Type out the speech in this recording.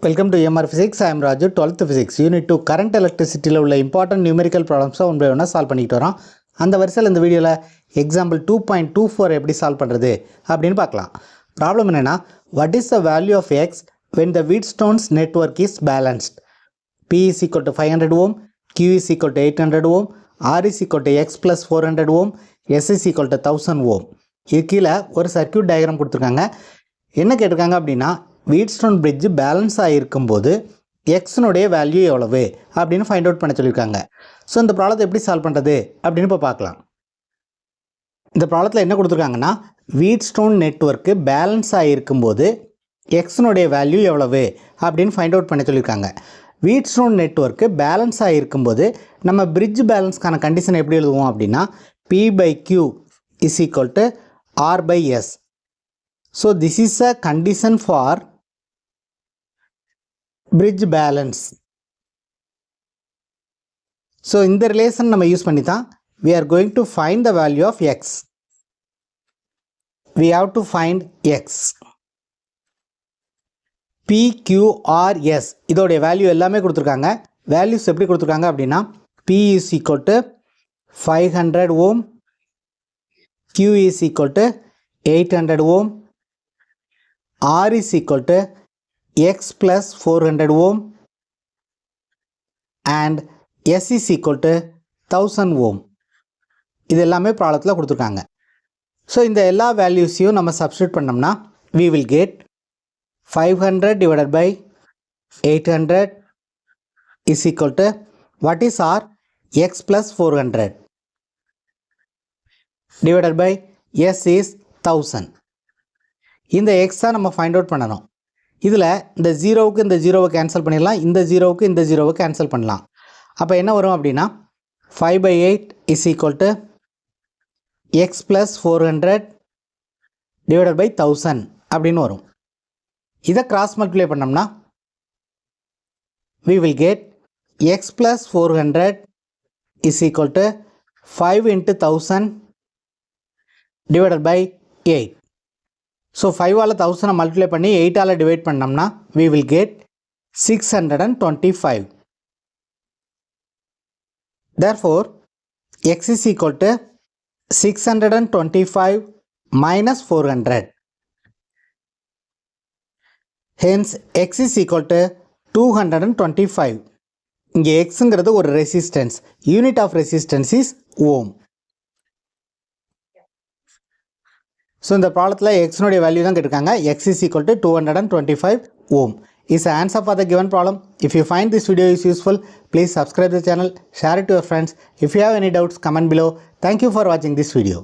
Welcome to EMR Physics. I am Raju, 12th Physics. Unit 2 Current Electricity உள்ள important numerical problems one by ஒன்றா solve பண்ணிட்டு வரோம். அந்த வரிசையில் இந்த வீடியோவில் எக்ஸாம்பிள் 2.24 எப்படி சால்வ் பண்ணுறது அப்படின்னு பார்க்கலாம். ப்ராப்ளம் என்னென்னா, what is the value of x when the Wheatstone's network is balanced? P is equal to 500 ohm, Q is equal to 800 ohm, R is equal to x plus 400 ohm, S is equal to 1000 ohm. இது கீழே ஒரு circuit diagram கொடுத்துருக்காங்க. என்ன கேட்டிருக்காங்க அப்படின்னா, Wheatstone bridge balance ஆகிருக்கும்போது எக்ஸனுடைய value எவ்வளவு அப்படின்னு find out பண்ண சொல்லியிருக்காங்க. ஸோ இந்த ப்ராப்ளத்தை எப்படி சால்வ் பண்ணுறது அப்படின்னு இப்போ பார்க்கலாம். இந்த ப்ராப்ளத்தில் என்ன கொடுத்துருக்காங்கன்னா, வீட்ஸ்டோன் நெட்வொர்க்கு பேலன்ஸ் ஆகிருக்கும்போது எக்ஸனுடைய வேல்யூ எவ்வளவு அப்படின்னு ஃபைண்ட் அவுட் பண்ண சொல்லியிருக்காங்க. வீட்ஸ்டோன் நெட்வொர்க்கு பேலன்ஸ் ஆகிருக்கும்போது நம்ம பிரிட்ஜ் பேலன்ஸ்க்கான கண்டிஷன் எப்படி எழுதுவோம் அப்படின்னா, P/Q is equal to R/S. So this is a condition for bridge balance. So in the relation நம்ம யூஸ் பண்ணி தான் we are going to find the value of x. We have to find x. P, Q, R, S இதோடைய value எல்லாமே கொடுத்துருக்காங்க. Values எப்படி கொடுத்துருக்காங்க அப்படின்னா, P is equal to 500 ohm, Q is equal to 800 ohm, R is equal to x plus 400 ohm and S is equal to 1000 ohm. இது எல்லாமே ப்ராப்ளத்தில் கொடுத்துருக்காங்க. ஸோ இந்த எல்லா வேல்யூஸையும் நம்ம சப்ஸ்டியூட் பண்ணோம்னா we will get 500 divided by 800 is equal to what is R? X plus 400 divided by S is 1000. இந்த x தான் நம்ம ஃபைண்ட் அவுட் பண்ணணும். இதில் இந்த ஜீரோவுக்கு இந்த ஜீரோவை கேன்சல் பண்ணிடலாம், இந்த ஜீரோவுக்கு இந்த ஜீரோவை கேன்சல் பண்ணலாம். அப்போ என்ன வரும் அப்படின்னா, 5/8 is equal to x plus 400 divided by 1000 அப்படின்னு வரும். இதை கிராஸ் மல்டிப்ளை பண்ணோம்னா we will get x plus 400 is equal to 5 into 1000 divided by 8. So 5ஆல் 1000 multiply பண்ணி 8ஆல் டிவைட் பண்ணோம்னா we will get 625. Therefore, x is equal to 625 minus 400. Hence, x is equal to 225. இங்கே xங்கிறது ஒரு resistance. Unit of resistance is ohm. So இந்த ப்ராப்ளத்தில் எக்ஸனுடைய value தான் கேட்டிருக்காங்க. x is equal to 225 ohm is the answer for the given problem. If you find this video is useful, please subscribe the channel, share it to your friends. If you have any doubts, comment below. Thank you for watching this video.